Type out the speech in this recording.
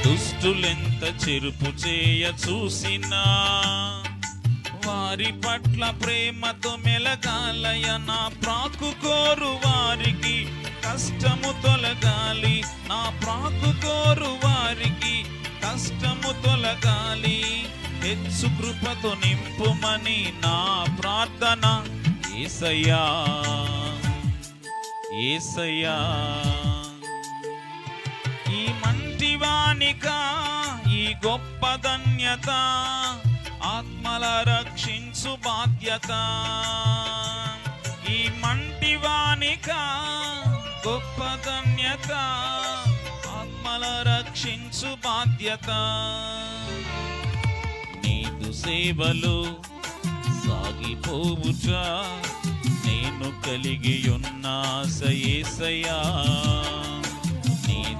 దుష్టులెంత చెరుపు చేయ చూసినా వారి పట్ల ప్రేమతో మెలగాలయ. నా ప్రాకు కోరు వారికి కష్టము తొలగాలి, నా ప్రాకు కోరు వారికి కష్టము తొలగాలి. హెచ్చు కృపతో నింపుమని నా ప్రార్థన. యేసయ్యా యేసయ్యా, ఈ మంటివానికా ఈ గొప్ప ధన్యత, ఆత్మల రక్షించు బాధ్యత. ఈ మంటివానికా గొప్ప ధన్యత, ఆత్మల రక్షించు బాధ్యత. నీదు సేవలు సాగిపోవుచా నేను కలిగి ఉన్న ఆశ యేసయ్యా.